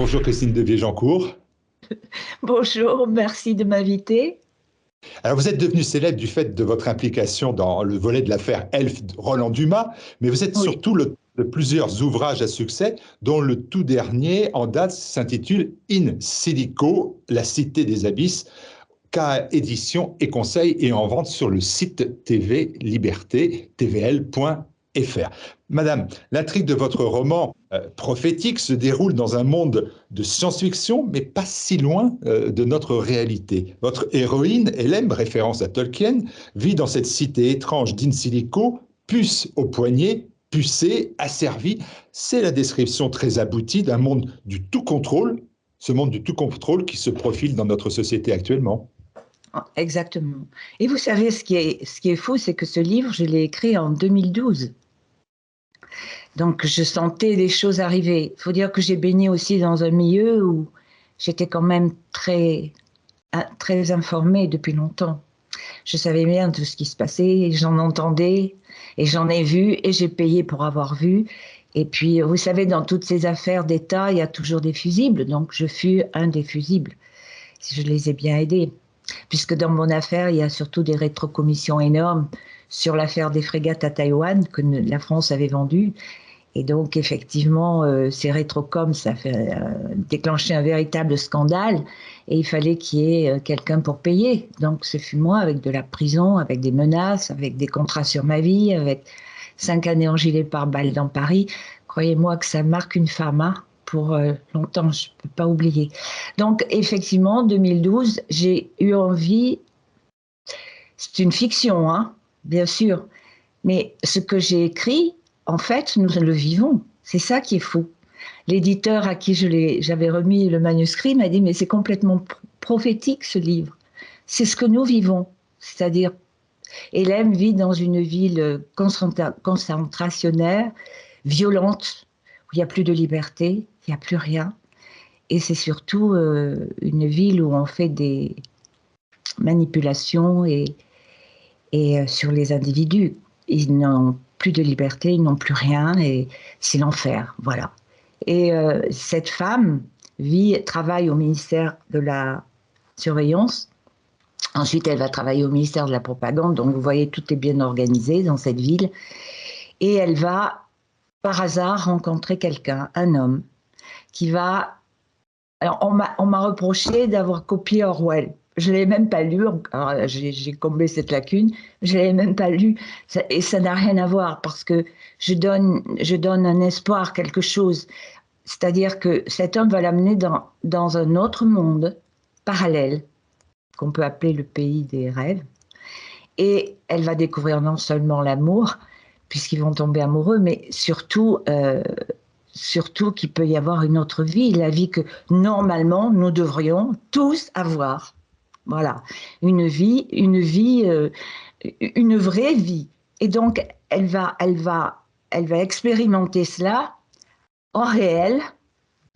Bonjour Christine Devier-Jancourt. Bonjour, merci de m'inviter. Alors vous êtes devenue célèbre du fait de votre implication dans le volet de l'affaire Elf de Roland Dumas, mais vous êtes Oui, surtout l'auteur de plusieurs ouvrages à succès, dont le tout dernier en date s'intitule In Silico, la cité des abysses, qu'a édition et conseil et en vente sur le site TV Liberté, tvl.fr. Madame, l'intrigue de votre roman prophétique se déroule dans un monde de science-fiction, mais pas si loin de notre réalité. Votre héroïne, Hélène, référence à Tolkien, vit dans cette cité étrange d'In Silico, puce au poignet, pucée, asservie. C'est la description très aboutie d'un monde du tout contrôle, ce monde du tout contrôle qui se profile dans notre société actuellement. exactement. Et vous savez, ce qui est fou, c'est que ce livre, je l'ai écrit en 2012. Donc, je sentais les choses arriver. Il faut dire que j'ai baigné aussi dans un milieu où j'étais quand même très informée depuis longtemps. Je savais bien tout ce qui se passait, j'en entendais, et j'en ai vu, et j'ai payé pour avoir vu. Et puis, vous savez, dans toutes ces affaires d'État, il y a toujours des fusibles. Donc, je fus un des fusibles. Je les ai bien aidés. Puisque dans mon affaire, il y a surtout des rétrocommissions énormes sur l'affaire des frégates à Taïwan que la France avait vendues. Et donc, effectivement, ces rétrocoms, ça fait déclencher un véritable scandale. Et il fallait qu'il y ait quelqu'un pour payer. Donc, ce fut moi, avec de la prison, avec des menaces, avec des contrats sur ma vie, avec 5 années en gilet pare-balles dans Paris. Croyez-moi que ça marque une femme, hein, pour longtemps, je ne peux pas oublier. Donc, effectivement, en 2012, j'ai eu envie, c'est une fiction, hein, bien sûr, mais ce que j'ai écrit, en fait, nous le vivons. C'est ça qui est fou. L'éditeur à qui j'avais remis le manuscrit m'a dit, mais c'est complètement prophétique ce livre. C'est ce que nous vivons. C'est-à-dire, Hélène vit dans une ville concentrationnaire, violente, où il n'y a plus de liberté, il n'y a plus rien. Et c'est surtout une ville où on fait des manipulations et sur les individus. Ils n'ont plus de liberté, ils n'ont plus rien et c'est l'enfer, voilà. Et cette femme travaille au ministère de la Surveillance. Ensuite, elle va travailler au ministère de la Propagande. Donc, vous voyez, tout est bien organisé dans cette ville. Et elle va, par hasard, rencontrer quelqu'un, un homme, qui va... Alors, on m'a reproché d'avoir copié Orwell. Je ne l'ai même pas lu, j'ai comblé cette lacune, je ne l'ai même pas lu, et ça n'a rien à voir, parce que je donne un espoir, quelque chose. C'est-à-dire que cet homme va l'amener dans un autre monde parallèle, qu'on peut appeler le pays des rêves, et elle va découvrir non seulement l'amour, puisqu'ils vont tomber amoureux, mais surtout qu'il peut y avoir une autre vie, la vie que normalement nous devrions tous avoir. Voilà, une vraie vie. Et donc elle va expérimenter cela en réel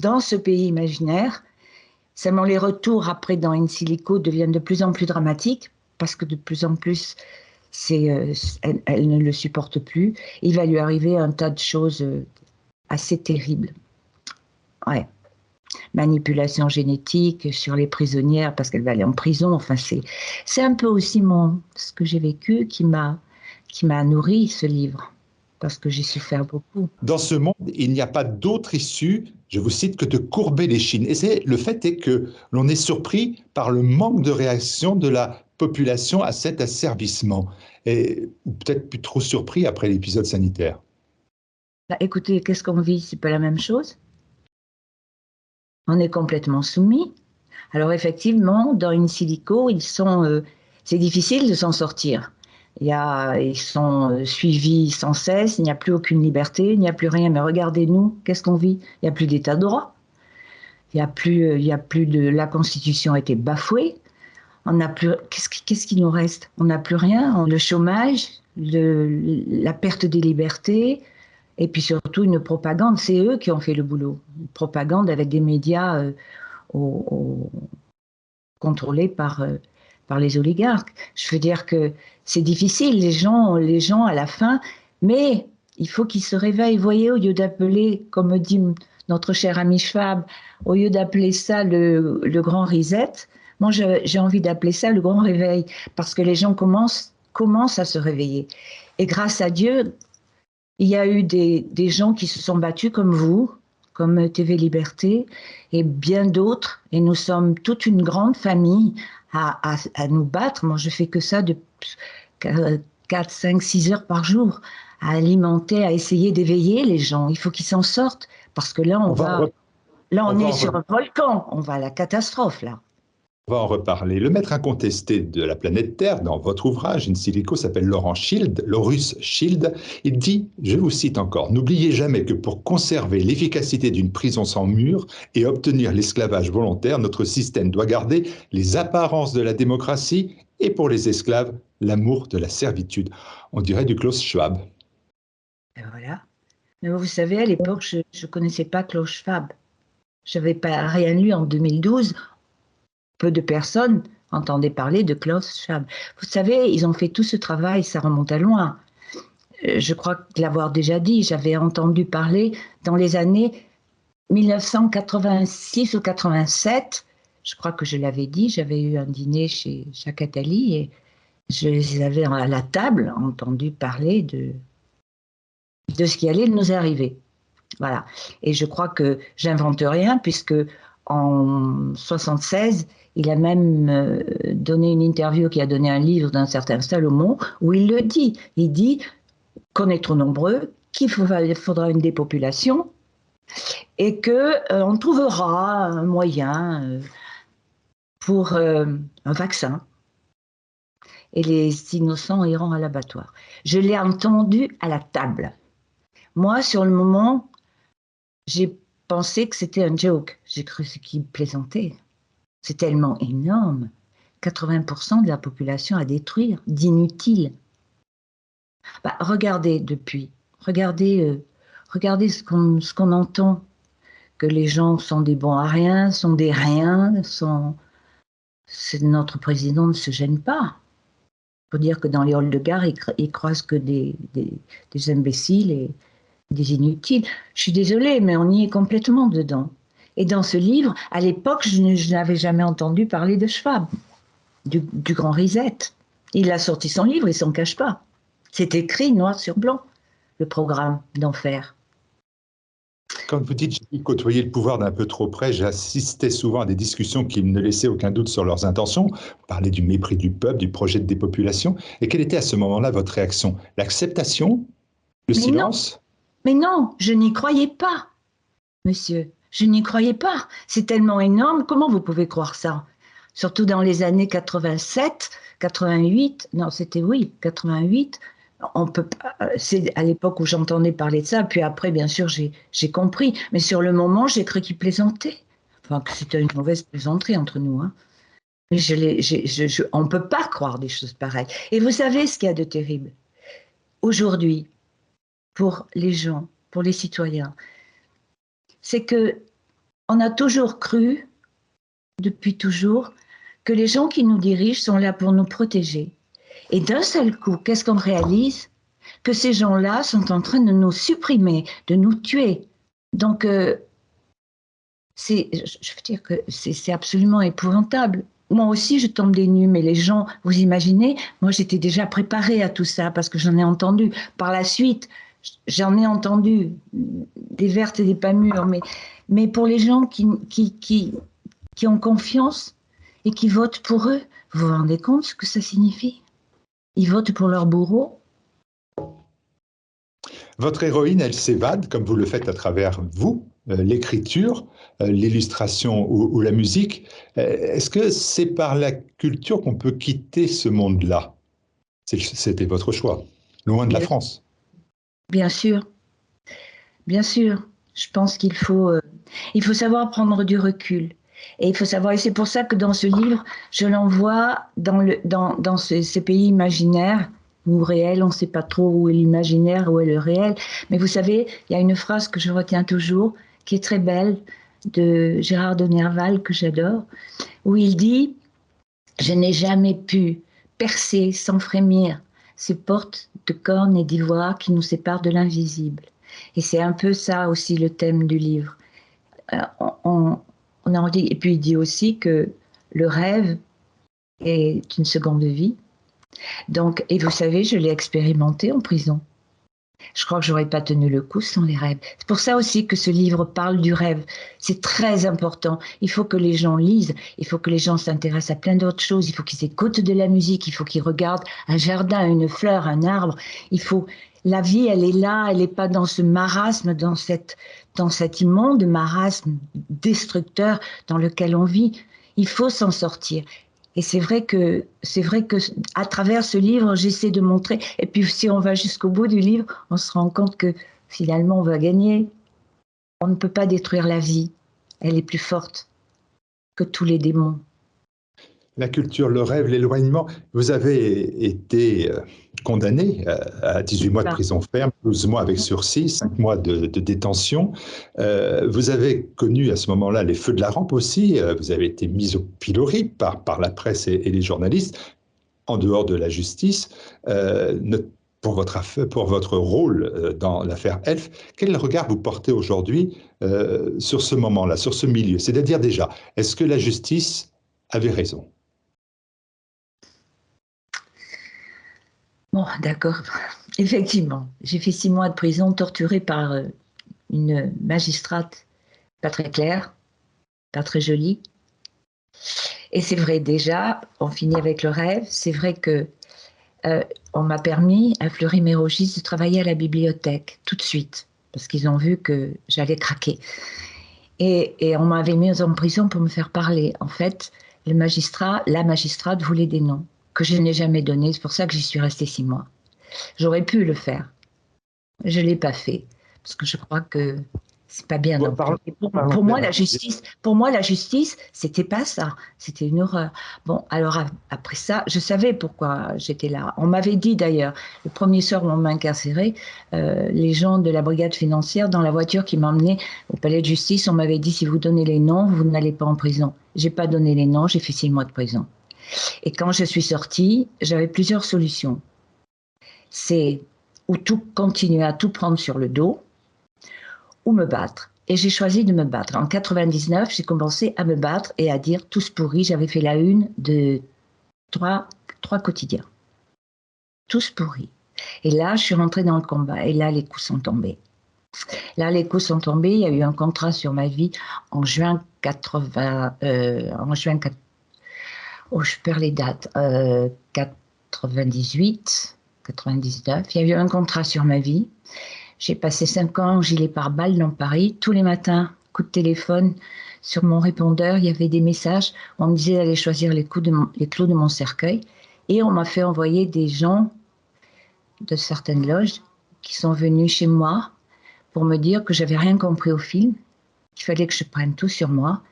dans ce pays imaginaire. Seulement les retours après dans In Silico deviennent de plus en plus dramatiques parce que de plus en plus elle ne le supporte plus. Il va lui arriver un tas de choses assez terribles. Ouais. Manipulation génétique sur les prisonnières parce qu'elle va aller en prison. Enfin, c'est un peu aussi ce que j'ai vécu qui m'a nourri ce livre parce que j'ai souffert beaucoup. Dans ce monde, il n'y a pas d'autre issue, je vous cite, que de courber l'échine. Et le fait est que l'on est surpris par le manque de réaction de la population à cet asservissement. Ou peut-être plus trop surpris après l'épisode sanitaire. Bah, écoutez, qu'est-ce qu'on vit? C'est pas la même chose. On est complètement soumis. Alors effectivement, dans In Silico, c'est difficile de s'en sortir. Ils sont suivis sans cesse, il n'y a plus aucune liberté, il n'y a plus rien. Mais regardez-nous, qu'est-ce qu'on vit? Il n'y a plus d'état de droit. La Constitution a été bafouée. On n'a plus, qu'est-ce qui nous reste? On n'a plus rien. Le chômage, la perte des libertés, et puis surtout une propagande. C'est eux qui ont fait le boulot. Une propagande avec des médias contrôlés par les oligarques. Je veux dire que c'est difficile, les gens à la fin, mais il faut qu'ils se réveillent. Vous voyez, au lieu d'appeler, comme dit notre cher ami Schwab, au lieu d'appeler ça le grand reset, moi j'ai envie d'appeler ça le grand réveil, parce que les gens commencent à se réveiller. Et grâce à Dieu, il y a eu des gens qui se sont battus comme vous, comme TV Liberté, et bien d'autres, et nous sommes toute une grande famille à nous battre. Moi, je fais que ça de 4, 5, 6 heures par jour, à alimenter, à essayer d'éveiller les gens. Il faut qu'ils s'en sortent, parce que là, on est sur un volcan, on va à la catastrophe, là. On va en reparler. Le maître incontesté de la planète Terre, dans votre ouvrage, In Silico, s'appelle Lorus Schild. Il dit, je vous cite encore, « N'oubliez jamais que pour conserver l'efficacité d'une prison sans mur et obtenir l'esclavage volontaire, notre système doit garder les apparences de la démocratie et pour les esclaves, l'amour de la servitude. » On dirait du Klaus Schwab. Et voilà. Mais vous savez, à l'époque, je ne connaissais pas Klaus Schwab. Je n'avais pas rien lu en 2012. Peu de personnes entendaient parler de Klaus Schwab. Vous savez, ils ont fait tout ce travail, ça remonte à loin. Je crois l'avoir déjà dit, j'avais entendu parler dans les années 1986 ou 87. Je crois que je l'avais dit, j'avais eu un dîner chez Jacques Attali et je les avais à la table entendu parler de ce qui allait nous arriver. Voilà. Et je crois que j'invente rien puisque en 76, il a même donné une interview qui a donné un livre d'un certain Salomon où il le dit. Il dit qu'on est trop nombreux, qu'il faudra une dépopulation et qu'on trouvera un moyen pour un vaccin. Et les innocents iront à l'abattoir. Je l'ai entendu à la table. Moi, sur le moment, j'ai pensé que c'était un joke. J'ai cru qu'il plaisantait. C'est tellement énorme. 80% de la population à détruire, d'inutile. Bah, regardez depuis. Regardez ce qu'on entend. Que les gens sont des bons à rien, sont des riens, notre président ne se gêne pas. Il faut dire que dans les halls de gare, il croise que des imbéciles et des inutiles. Je suis désolée, mais on y est complètement dedans. Et dans ce livre, à l'époque, je n'avais jamais entendu parler de Schwab, du grand reset. Il a sorti son livre, il ne s'en cache pas. C'est écrit noir sur blanc, le programme d'enfer. Quand vous dites « j'ai côtoyé le pouvoir d'un peu trop près », j'assistais souvent à des discussions qui ne laissaient aucun doute sur leurs intentions. Vous parlez du mépris du peuple, du projet de dépopulation. Et quelle était à ce moment-là votre réaction? L'acceptation? Le silence? Mais non, je n'y croyais pas, monsieur. Je n'y croyais pas. C'est tellement énorme. Comment vous pouvez croire ça? Surtout dans les années 87, 88. Non, c'était 88. On peut pas, c'est à l'époque où j'entendais parler de ça, puis après, bien sûr, j'ai compris. Mais sur le moment, j'ai cru qu'il plaisantait. Enfin, que c'était une mauvaise plaisanterie entre nous. Hein. Mais on ne peut pas croire des choses pareilles. Et vous savez ce qu'il y a de terrible? Aujourd'hui, pour les gens, pour les citoyens, c'est que on a toujours cru, depuis toujours, que les gens qui nous dirigent sont là pour nous protéger. Et d'un seul coup, qu'est-ce qu'on réalise? Que ces gens-là sont en train de nous supprimer, de nous tuer. Donc, je veux dire que c'est absolument épouvantable. Moi aussi, je tombe des nues, mais les gens, vous imaginez, moi j'étais déjà préparée à tout ça parce que j'en ai entendu. Par la suite, j'en ai entendu des vertes et des pas mûres, mais pour les gens qui ont confiance et qui votent pour eux, vous vous rendez compte ce que ça signifie? Ils votent pour leur bourreau. Votre héroïne, elle s'évade, comme vous le faites à travers vous, l'écriture, l'illustration ou la musique. Est-ce que c'est par la culture qu'on peut quitter ce monde-là? C'était votre choix, loin de la France. Bien sûr, bien sûr. Je pense qu'il faut savoir prendre du recul. Et il faut savoir, et c'est pour ça que dans ce livre, je l'envoie dans ces pays imaginaires ou réels, on ne sait pas trop où est l'imaginaire, où est le réel. Mais vous savez, il y a une phrase que je retiens toujours, qui est très belle, de Gérard de Nerval, que j'adore, où il dit « Je n'ai jamais pu percer sans frémir ces portes de corne et d'ivoire qui nous séparent de l'invisible. » Et c'est un peu ça aussi le thème du livre. on a dit, et puis il dit aussi que le rêve est une seconde vie. Donc, et vous savez, je l'ai expérimenté en prison. Je crois que j'aurais pas tenu le coup sans les rêves. C'est pour ça aussi que ce livre parle du rêve. C'est très important. Il faut que les gens lisent. Il faut que les gens s'intéressent à plein d'autres choses. Il faut qu'ils écoutent de la musique. Il faut qu'ils regardent un jardin, une fleur, un arbre. La vie, elle est là. Elle n'est pas dans ce marasme, dans cet immonde marasme destructeur dans lequel on vit. Il faut s'en sortir. Et c'est vrai que à travers ce livre, j'essaie de montrer. Et puis si on va jusqu'au bout du livre, on se rend compte que finalement on va gagner. On ne peut pas détruire la vie. Elle est plus forte que tous les démons. La culture, le rêve, l'éloignement. Vous avez été condamné à 18 mois de prison ferme, 12 mois avec sursis, 5 mois de détention. Vous avez connu à ce moment-là les feux de la rampe aussi. Vous avez été mis au pilori par la presse et les journalistes, en dehors de la justice. Pour votre rôle dans l'affaire Elf, quel regard vous portez aujourd'hui sur ce moment-là, sur ce milieu? C'est-à-dire déjà, est-ce que la justice avait raison? Bon, d'accord. Effectivement, j'ai fait 6 mois de prison, torturée par une magistrate pas très claire, pas très jolie. Et c'est vrai, déjà, on finit avec le rêve. C'est vrai que on m'a permis, à Fleury-Mérogis, de travailler à la bibliothèque tout de suite, parce qu'ils ont vu que j'allais craquer. Et on m'avait mis en prison pour me faire parler. En fait, la magistrate voulait des noms que je n'ai jamais donnés. C'est pour ça que j'y suis restée 6 mois. J'aurais pu le faire. Je ne l'ai pas fait, parce que je crois que c'est pas bien. Pour moi, la justice, c'était pas ça. C'était une horreur. Bon, alors après ça, je savais pourquoi j'étais là. On m'avait dit d'ailleurs, le premier soir où on m'a incarcéré, les gens de la brigade financière, dans la voiture qui m'emmenait au palais de justice, on m'avait dit, si vous donnez les noms, vous n'allez pas en prison. J'ai pas donné les noms, j'ai fait 6 mois de prison. Et quand je suis sortie, j'avais plusieurs solutions. C'est ou tout continuer à tout prendre sur le dos, ou me battre. Et j'ai choisi de me battre. En 99, j'ai commencé à me battre et à dire tous pourris. J'avais fait la une de trois quotidiens. Tous pourris. Et là, je suis rentrée dans le combat. Et là, les coups sont tombés. Il y a eu un contrat sur ma vie en juin 80. Je perds les dates. 98, 99. Il y a eu un contrat sur ma vie. J'ai passé 5 ans en gilet pare-balles dans Paris. Tous les matins, coup de téléphone, sur mon répondeur, il y avait des messages. On me disait d'aller choisir les clous de mon cercueil. Et on m'a fait envoyer des gens de certaines loges qui sont venus chez moi pour me dire que j'avais rien compris au film, qu'il fallait que je prenne tout sur moi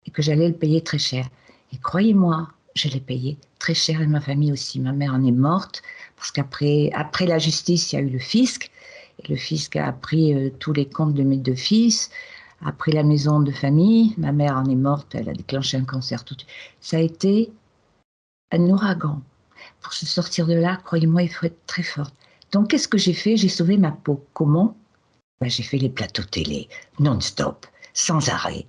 et que j'allais le payer très cher. Et croyez-moi, je l'ai payé très cher et ma famille aussi. Ma mère en est morte parce qu'après la justice, il y a eu le fisc. Et le fisc a pris tous les comptes de mes 2 fils, a pris la maison de famille. Ma mère en est morte, elle a déclenché un cancer. Ça a été un ouragan. Pour se sortir de là, croyez-moi, il faut être très forte. Donc, qu'est-ce que j'ai fait? J'ai sauvé ma peau. Comment? J'ai fait les plateaux télé, non-stop, sans arrêt.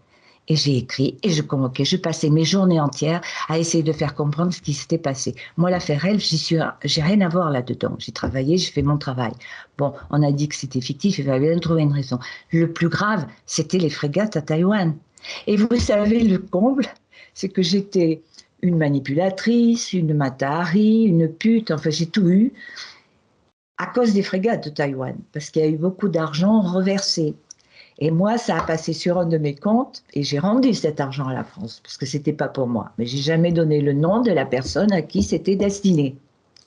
Et j'ai écrit et je convoquais. Je passais mes journées entières à essayer de faire comprendre ce qui s'était passé. Moi, l'affaire Elf, j'ai rien à voir là-dedans. J'ai travaillé, j'ai fait mon travail. Bon, on a dit que c'était fictif, il fallait bien trouver une raison. Le plus grave, c'était les frégates à Taïwan. Et vous savez, le comble, c'est que j'étais une manipulatrice, une Mata-Hari, une pute, enfin j'ai tout eu à cause des frégates de Taïwan, parce qu'il y a eu beaucoup d'argent reversé. Et moi, ça a passé sur un de mes comptes et j'ai rendu cet argent à la France parce que c'était pas pour moi. Mais j'ai jamais donné le nom de la personne à qui c'était destiné.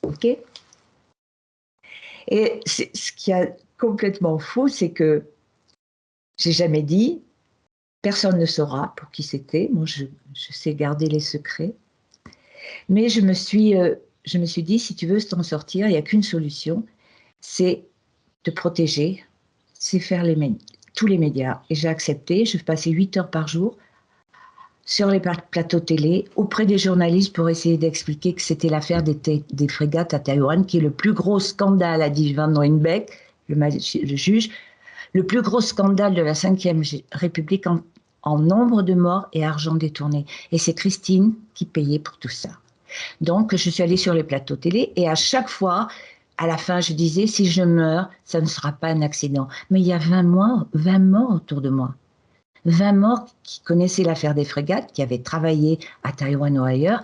Ok? Et ce qui est complètement fou, c'est que j'ai jamais dit, personne ne saura pour qui c'était. Moi, je sais garder les secrets. Mais je me suis dit, si tu veux t'en sortir, il n'y a qu'une solution, c'est te protéger, c'est faire tous les médias. Et j'ai accepté, je passais 8 heures par jour sur les plateaux télé, auprès des journalistes pour essayer d'expliquer que c'était l'affaire des frégates à Taïwan, qui est le plus gros scandale, a dit Van Ruynebeck, le juge. Le plus gros scandale de la Ve République en nombre de morts et argent détourné. Et c'est Christine qui payait pour tout ça. Donc, je suis allée sur les plateaux télé et à chaque fois, à la fin, je disais, si je meurs, ça ne sera pas un accident. Mais il y a 20 morts autour de moi. 20 morts qui connaissaient l'affaire des frégates, qui avaient travaillé à Taïwan ou ailleurs,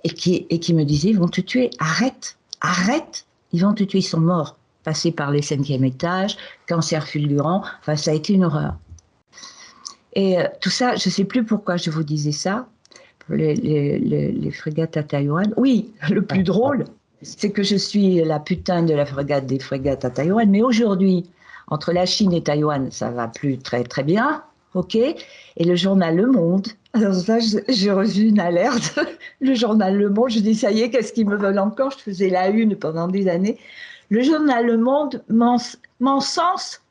et qui me disaient, ils vont te tuer, arrête, arrête, ils vont te tuer, ils sont morts. Passés par les 5e étages, cancer fulgurant, enfin, ça a été une horreur. Et tout ça, je ne sais plus pourquoi je vous disais ça, pour les frégates à Taïwan. Oui, le plus drôle, c'est que je suis la putain de la frégate des frégates à Taïwan, mais aujourd'hui, entre la Chine et Taïwan, ça va plus très très bien, ok. Et le journal Le Monde, alors ça, j'ai reçu une alerte. Le journal Le Monde, je dis ça y est, qu'est-ce qu'ils me veulent encore? Je faisais la une pendant des années. Le journal Le Monde m'encense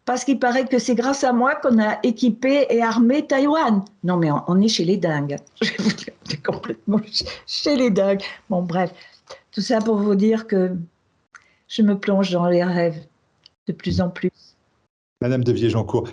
parce qu'il paraît que c'est grâce à moi qu'on a équipé et armé Taïwan. Non, mais on est chez les dingues. Je vais vous dire, on est complètement chez les dingues. Bon, bref, tout ça pour vous dire que je me plonge dans les rêves de plus en plus. Madame de Viégeancourt,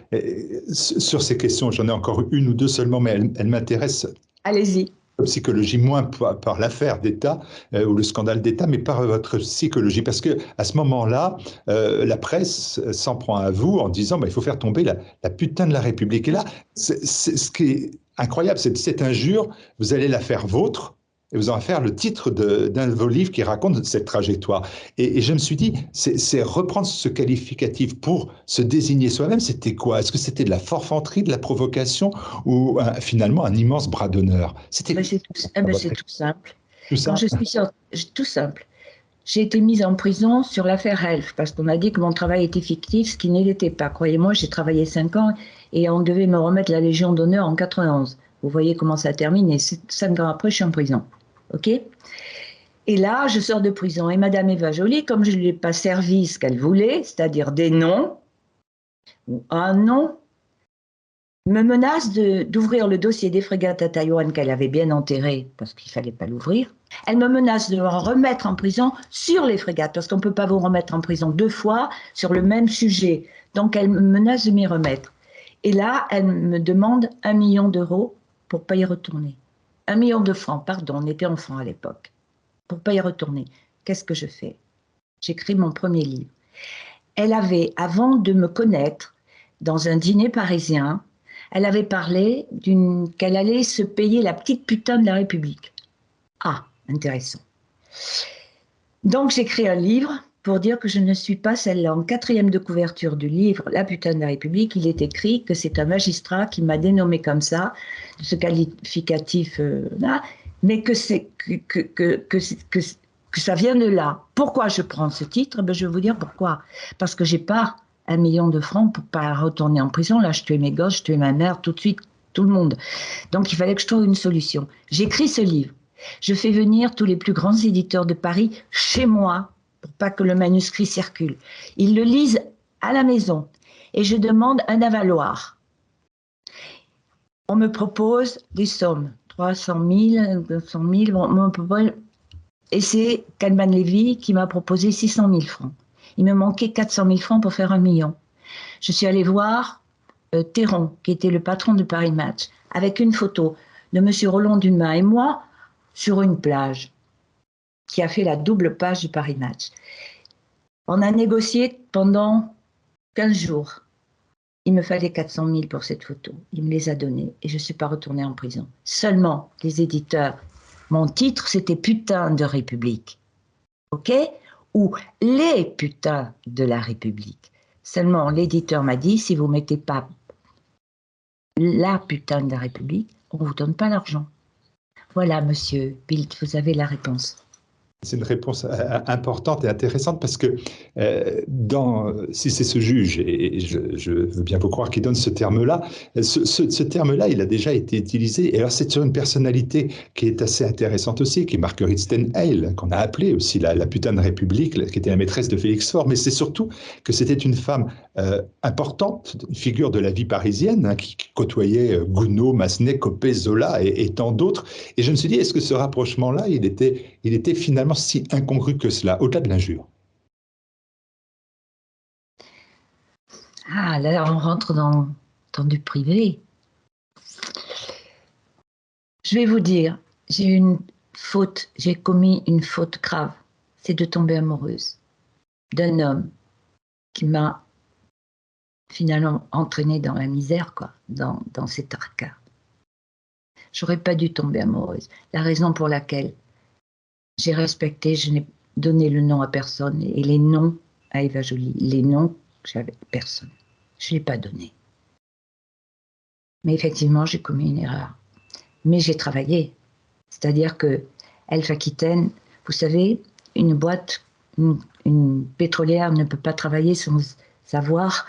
sur ces questions, j'en ai encore une ou deux seulement, mais elles m'intéressent. Allez-y. Psychologie, moins par l'affaire d'État ou le scandale d'État, mais par votre psychologie. Parce que à ce moment-là, la presse s'en prend à vous en disant il faut faire tomber la putain de la République. Et là, ce qui est incroyable, cette injure, vous allez la faire vôtre. Et vous en faire le titre d'un de vos livres qui raconte cette trajectoire. Et je me suis dit, c'est reprendre ce qualificatif pour se désigner soi-même, c'était quoi? Est-ce que c'était de la forfanterie, de la provocation ou finalement un immense bras d'honneur? C'est tout simple. Tout ça? Tout simple. J'ai été mise en prison sur l'affaire Elf parce qu'on a dit que mon travail était fictif, ce qui ne l'était pas. Croyez-moi, j'ai travaillé 5 ans et on devait me remettre la Légion d'honneur en 91. Vous voyez comment ça termine et 5 ans après, je suis en prison. OK? Et là, je sors de prison et Madame Eva Joly, comme je ne lui ai pas servi ce qu'elle voulait, c'est-à-dire des noms, ou un nom, me menace d'ouvrir le dossier des frégates à Taïwan qu'elle avait bien enterré parce qu'il ne fallait pas l'ouvrir. Elle me menace de me remettre en prison sur les frégates parce qu'on ne peut pas vous remettre en prison 2 fois sur le même sujet. Donc elle me menace de m'y remettre. Et là, elle me demande 1 million d'euros pour ne pas y retourner. 1 million de francs, pardon, on était enfants à l'époque. Pour ne pas y retourner. Qu'est-ce que je fais? J'écris mon premier livre. Elle avait, avant de me connaître, dans un dîner parisien, elle avait parlé qu'elle allait se payer la petite putain de la République. Ah, intéressant. Donc j'écris un livre pour dire que je ne suis pas celle-là. En 4e de couverture du livre La putain de la République, il est écrit que c'est un magistrat qui m'a dénommé comme ça, ce qualificatif là, mais que ça vient de là. Pourquoi je prends ce titre? Je vais vous dire pourquoi. Parce que j'ai pas 1 million de francs pour pas retourner en prison. Là, je tuais mes gosses, je tuais ma mère, tout de suite, tout le monde. Donc, il fallait que je trouve une solution. J'écris ce livre. Je fais venir tous les plus grands éditeurs de Paris chez moi pour pas que le manuscrit circule. Ils le lisent à la maison et je demande un avaloir. On me propose des sommes, 300 000, 200 000, et c'est Kalman Levy qui m'a proposé 600 000 francs. Il me manquait 400 000 francs pour faire 1 million. Je suis allée voir Théron, qui était le patron de Paris Match, avec une photo de M. Roland Dumas et moi sur une plage, qui a fait la double page du Paris Match. On a négocié pendant 15 jours. Il me fallait 400 000 pour cette photo. Il me les a donnés et je ne suis pas retournée en prison. Seulement, les éditeurs, mon titre, c'était Putain de République. OK? Ou les putains de la République. Seulement, l'éditeur m'a dit, si vous ne mettez pas la putain de la République, on ne vous donne pas l'argent. Voilà, monsieur Pilt, vous avez la réponse. C'est une réponse importante et intéressante parce que si c'est ce juge, et je veux bien vous croire qu'il donne ce terme-là, ce terme-là, il a déjà été utilisé. Et alors, c'est sur une personnalité qui est assez intéressante aussi, qui est Marguerite Stenheil, qu'on a appelée aussi la putain de République, qui était la maîtresse de Félix Faure. Mais c'est surtout que c'était une femme importante, une figure de la vie parisienne, hein, qui côtoyait Gounod, Massenet, Copé, Zola et tant d'autres. Et je me suis dit, est-ce que ce rapprochement-là, il était finalement si incongru que cela, au-delà de l'injure? Ah, là, on rentre dans du privé. Je vais vous dire, j'ai commis une faute grave. C'est de tomber amoureuse d'un homme qui m'a finalement entraînée dans la misère, quoi, dans cet arcade. J'aurais pas dû tomber amoureuse. La raison pour laquelle j'ai respecté, je n'ai donné le nom à personne et les noms à Eva Joly, les noms, j'avais personne. Je ne l'ai pas donné. Mais effectivement, j'ai commis une erreur. Mais j'ai travaillé. C'est-à-dire que Elf Aquitaine, vous savez, une boîte, une pétrolière ne peut pas travailler sans avoir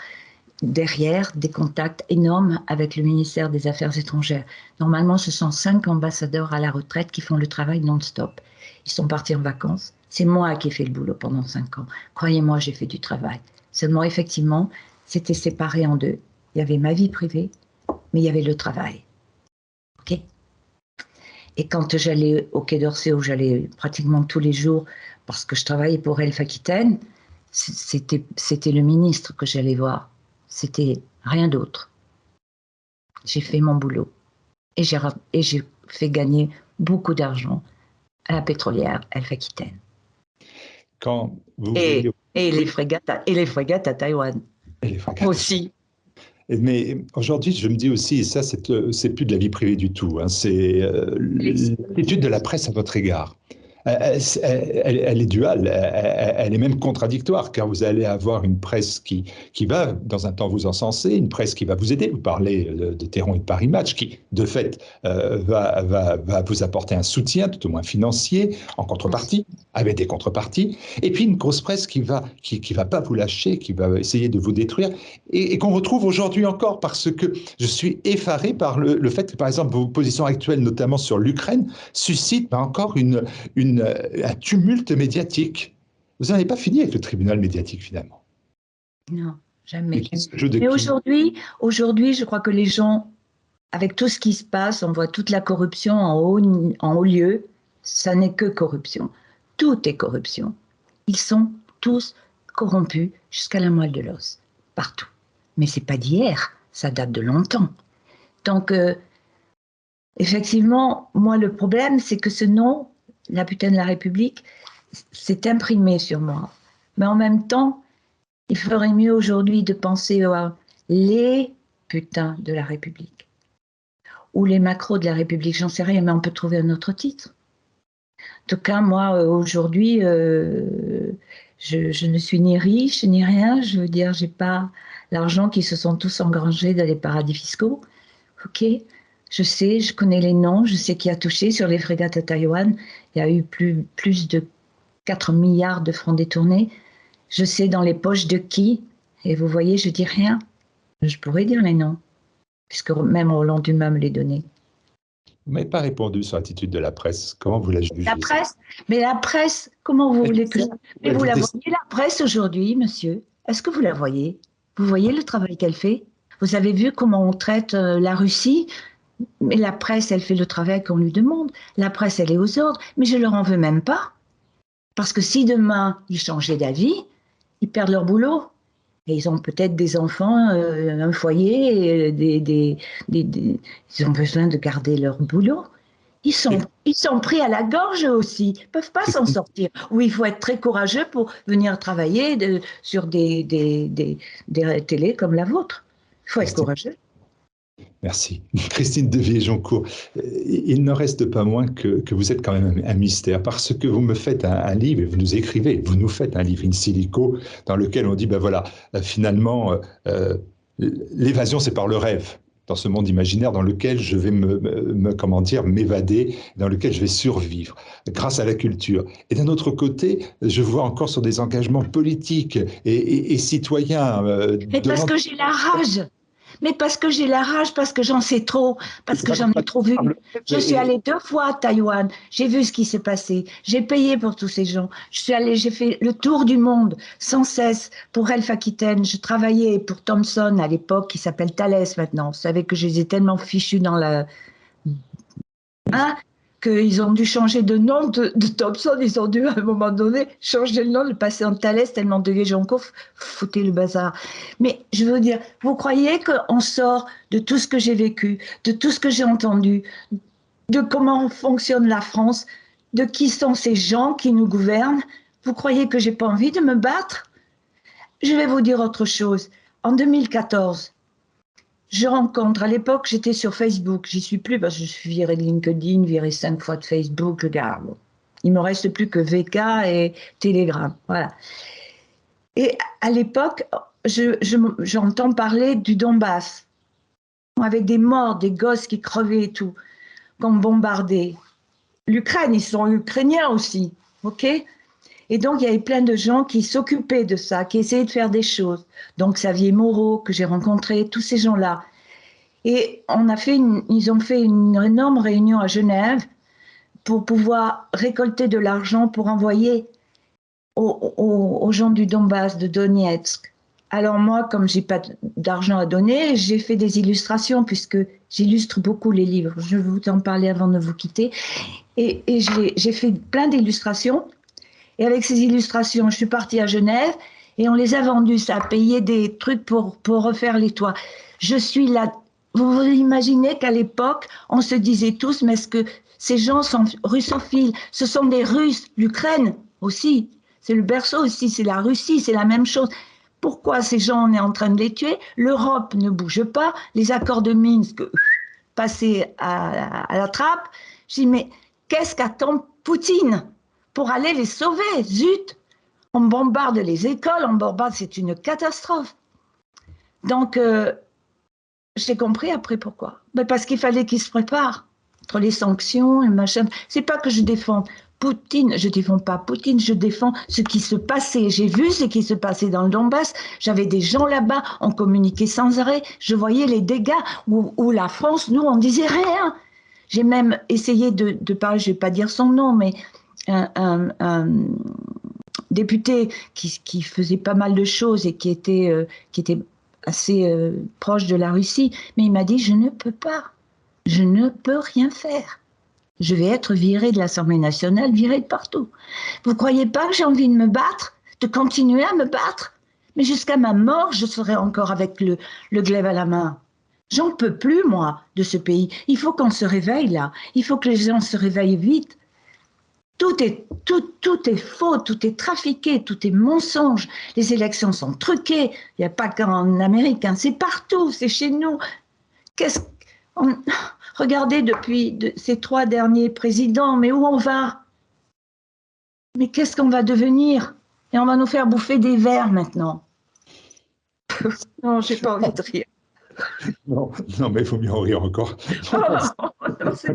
derrière des contacts énormes avec le ministère des Affaires étrangères. Normalement, ce sont 5 ambassadeurs à la retraite qui font le travail non-stop. Ils sont partis en vacances. C'est moi qui ai fait le boulot pendant 5 ans. Croyez-moi, j'ai fait du travail. Seulement, effectivement, c'était séparé en deux. Il y avait ma vie privée, mais il y avait le travail. OK ? Et quand j'allais au Quai d'Orsay, où j'allais pratiquement tous les jours, parce que je travaillais pour Elf Aquitaine, c'était le ministre que j'allais voir. C'était rien d'autre. J'ai fait mon boulot. Et j'ai fait gagner beaucoup d'argent à la pétrolière Elf Aquitaine. Quand vous voyez... les frégates à Taïwan. Et les frégates aussi. Mais aujourd'hui, je me dis aussi, et ça, c'est plus de la vie privée du tout, hein, c'est l'attitude de la presse à votre égard. Elle est duale, elle est même contradictoire, car vous allez avoir une presse qui va, dans un temps, vous encenser, une presse qui va vous aider. Vous parlez de Téron et de Paris Match, qui, de fait, va vous apporter un soutien, tout au moins financier, en contrepartie, avec des contreparties. Et puis une grosse presse qui va pas vous lâcher, qui va essayer de vous détruire, et qu'on retrouve aujourd'hui encore, parce que je suis effaré par le fait que, par exemple, vos positions actuelles, notamment sur l'Ukraine, suscitent encore un tumulte médiatique. Vous n'en avez pas fini avec le tribunal médiatique, finalement. Non, jamais. Mais aujourd'hui, je crois que les gens, avec tout ce qui se passe, on voit toute la corruption en haut lieu, ça n'est que corruption. Tout est corruption. Ils sont tous corrompus jusqu'à la moelle de l'os, partout. Mais c'est pas d'hier, ça date de longtemps. Donc, effectivement, moi, le problème, c'est que ce nom, la putain de la République, s'est imprimé sur moi. Mais en même temps, il ferait mieux aujourd'hui de penser à les putains de la République. Ou les macros de la République, j'en sais rien, mais on peut trouver un autre titre. En tout cas, moi, aujourd'hui, je ne suis ni riche, ni rien. Je veux dire, j'ai pas l'argent qui se sont tous engrangés dans les paradis fiscaux. OK, je sais, je connais les noms, je sais qui a touché sur les frégates à Taïwan. Il y a eu plus de 4 milliards de francs détournés. Je sais dans les poches de qui. Et vous voyez, je dis rien. Je pourrais dire les noms, puisque même Roland Dumas me les donnait. Vous n'avez pas répondu sur l'attitude de la presse. Comment vous la jugez? La presse? Mais la presse, comment vous voulez que je... Mais vous la voyez, la presse, aujourd'hui, monsieur? Est-ce que vous la voyez? Vous voyez le travail qu'elle fait? Vous avez vu comment on traite la Russie? Mais la presse, elle fait le travail qu'on lui demande. La presse, elle est aux ordres. Mais je leur en veux même pas. Parce que si demain, ils changeaient d'avis, ils perdent leur boulot. Et ils ont peut-être des enfants, un foyer, ils ont besoin de garder leur boulot. Ils sont pris à la gorge aussi. Ils ne peuvent pas s'en sortir. Ou il faut être très courageux pour venir travailler sur des télés comme la vôtre. Il faut être courageux. Merci. Christine Devier-Joncourt, il n'en reste pas moins que vous êtes quand même un mystère, parce que vous me faites un livre, et vous nous faites un livre in silico, dans lequel on dit, ben voilà, finalement, l'évasion, c'est par le rêve, dans ce monde imaginaire dans lequel je vais m'évader, dans lequel je vais survivre, grâce à la culture. Et d'un autre côté, je vois encore sur des engagements politiques et citoyens. Mais parce que j'ai la rage. Mais parce que j'ai la rage, parce que j'en sais trop, parce que j'en ai trop vu. Je suis allée 2 fois à Taïwan, j'ai vu ce qui s'est passé, j'ai payé pour tous ces gens. J'ai fait le tour du monde sans cesse pour Elf Aquitaine. Je travaillais pour Thomson à l'époque, qui s'appelle Thales maintenant. Vous savez que je les ai tellement fichus dans la... Hein? qu'ils ont dû changer de nom de Thompson. Ils ont dû, à un moment donné, changer le nom, le passer en Thalès, tellement de Guéjoncourt foutait le bazar. Mais je veux dire, vous croyez qu'on sort de tout ce que j'ai vécu, de tout ce que j'ai entendu, de comment fonctionne la France, de qui sont ces gens qui nous gouvernent? Vous croyez que j'ai pas envie de me battre? Je vais vous dire autre chose. En 2014, je rencontre, à l'époque, j'étais sur Facebook. J'y suis plus parce que je suis virée de LinkedIn, virée 5 fois de Facebook. Regarde, il me reste plus que VK et Telegram. Voilà. Et à l'époque, j'entends parler du Donbass, avec des morts, des gosses qui crevaient et tout, qu'on bombardait. L'Ukraine, ils sont ukrainiens aussi, ok? Et donc, il y avait plein de gens qui s'occupaient de ça, qui essayaient de faire des choses. Donc, Xavier Moreau, que j'ai rencontré, tous ces gens-là. Et ils ont fait une énorme réunion à Genève pour pouvoir récolter de l'argent pour envoyer aux gens du Donbass, de Donetsk. Alors moi, comme j'ai pas d'argent à donner, j'ai fait des illustrations, puisque j'illustre beaucoup les livres. Je vais vous en parler avant de vous quitter. Et j'ai fait plein d'illustrations. Et avec ces illustrations, je suis partie à Genève et on les a vendues. Ça a payé des trucs pour refaire les toits. Je suis là. Vous imaginez qu'à l'époque, on se disait tous, mais est-ce que ces gens sont russophiles? Ce sont des Russes, l'Ukraine aussi. C'est le berceau aussi, c'est la Russie, c'est la même chose. Pourquoi ces gens, on est en train de les tuer? L'Europe ne bouge pas. Les accords de Minsk, passés à la trappe. Je dis, mais qu'est-ce qu'attend Poutine pour aller les sauver? Zut! On bombarde les écoles, on bombarde, c'est une catastrophe. Donc, j'ai compris après pourquoi. Mais parce qu'il fallait qu'ils se préparent entre les sanctions et machin. C'est pas que je défends Poutine, je défends pas Poutine, je défends ce qui se passait. J'ai vu ce qui se passait dans le Donbass. J'avais des gens là-bas, on communiquait sans arrêt. Je voyais les dégâts où la France, nous, on disait rien. J'ai même essayé de parler, je vais pas dire son nom, mais un député qui faisait pas mal de choses et qui était assez proche de la Russie, mais il m'a dit, je ne peux rien faire. Je vais être virée de l'Assemblée nationale, virée de partout. Vous croyez pas que j'ai envie de me battre, de continuer à me battre? Mais jusqu'à ma mort, je serai encore avec le glaive à la main. J'en peux plus, moi, de ce pays. Il faut qu'on se réveille là. Il faut que les gens se réveillent vite. Tout est faux, tout est trafiqué, tout est mensonge. Les élections sont truquées. Il n'y a pas qu'en Amérique, hein, c'est partout, c'est chez nous. Regardez depuis ces 3 derniers présidents, mais où on va? Mais qu'est-ce qu'on va devenir? Et on va nous faire bouffer des vers maintenant. Non, j'ai pas envie de rire. Non, non, mais il faut mieux en rire encore.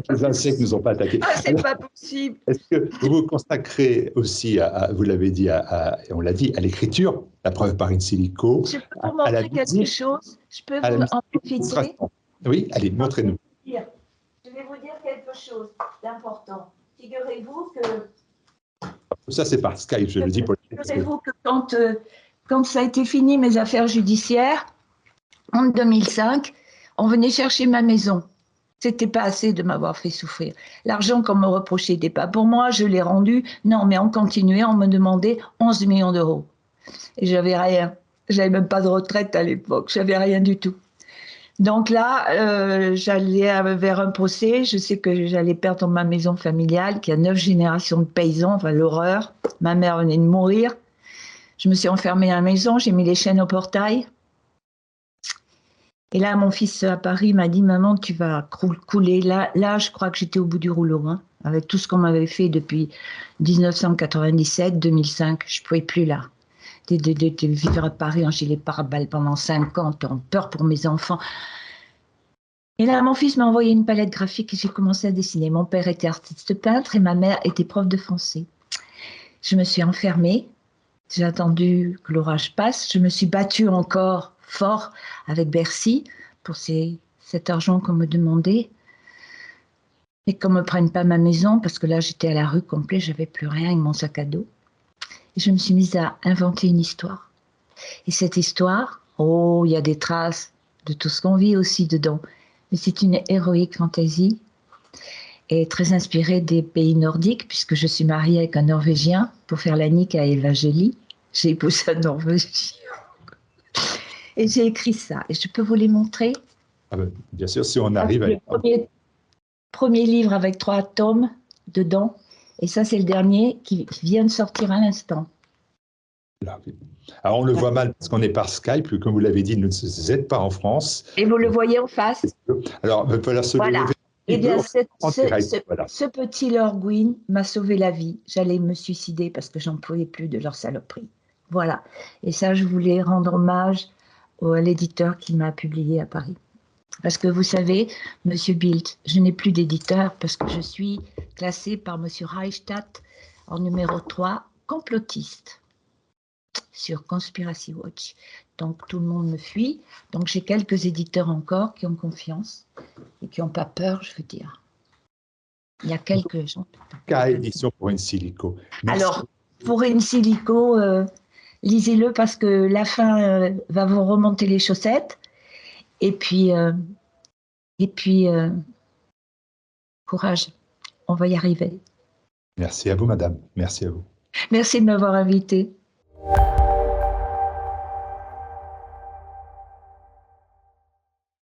Les insectes ne nous ont pas attaqués. Ah, c'est pas possible. Est-ce que vous vous consacrez aussi, vous l'avez dit, et on l'a dit, à l'écriture, la preuve par in silico, Je peux vous montrer quelque chose? Je peux vous en profiter? Oui, allez, montrez-nous. Je vais vous dire quelque chose d'important. Figurez-vous que... Ça, c'est par Skype, je le dis pour les... Figurez-vous que quand ça a été fini, mes affaires judiciaires, en 2005, on venait chercher ma maison. C'était pas assez de m'avoir fait souffrir. L'argent qu'on me reprochait n'était pas pour moi, je l'ai rendu. Non, mais on continuait, on me demandait 11 millions d'euros. Et j'avais rien. J'avais même pas de retraite à l'époque, j'avais rien du tout. Donc là, j'allais vers un procès. Je sais que j'allais perdre ma maison familiale, qui a 9 générations de paysans, enfin l'horreur. Ma mère venait de mourir. Je me suis enfermée à la maison, j'ai mis les chaînes au portail. Et là, mon fils à Paris m'a dit, maman, tu vas couler. Là, je crois que j'étais au bout du rouleau, hein, avec tout ce qu'on m'avait fait depuis 1997, 2005. Je ne pouvais plus là. De vivre à Paris en gilet pare-balles pendant 5 ans, en peur pour mes enfants. Et là, mon fils m'a envoyé une palette graphique et j'ai commencé à dessiner. Mon père était artiste peintre et ma mère était prof de français. Je me suis enfermée. J'ai attendu que l'orage passe. Je me suis battue encore fort avec Bercy pour cet argent qu'on me demandait. Et qu'on ne me prenne pas ma maison, parce que là, j'étais à la rue complet, j'avais plus rien avec mon sac à dos. Et je me suis mise à inventer une histoire. Et cette histoire, oh, il y a des traces de tout ce qu'on vit aussi dedans. Mais c'est une héroïque fantaisie. est très inspirée des pays nordiques, puisque je suis mariée avec un Norvégien pour faire la nique à Eva Jolie. J'ai épousé un Norvégien. Et j'ai écrit ça. Et je peux vous les montrer? Ah ben, bien sûr, si on arrive à... Le premier livre avec 3 tomes dedans. Et ça, c'est le dernier qui vient de sortir à l'instant. Alors, on le voit mal parce qu'on est par Skype. Comme vous l'avez dit, nous ne êtes pas en France. Et vous le voyez en face? Alors, il va falloir se Voilà. lever. Eh bien, Voilà. ce petit Lord Gwyn m'a sauvé la vie. J'allais me suicider parce que j'en pouvais plus de leur saloperie. Voilà. Et ça, je voulais rendre hommage à l'éditeur qui m'a publié à Paris. Parce que vous savez, Monsieur Bildt, je n'ai plus d'éditeur parce que je suis classée par Monsieur Reichstadt en numéro 3, complotiste, sur Conspiracy Watch. Donc tout le monde me fuit. Donc j'ai quelques éditeurs encore qui ont confiance et qui n'ont pas peur, je veux dire. Il y a quelques gens. K édition pour une silico. Merci. Alors, pour une silico, lisez-le parce que la fin va vous remonter les chaussettes. Et puis courage, on va y arriver. Merci à vous, madame. Merci à vous. Merci de m'avoir invitée.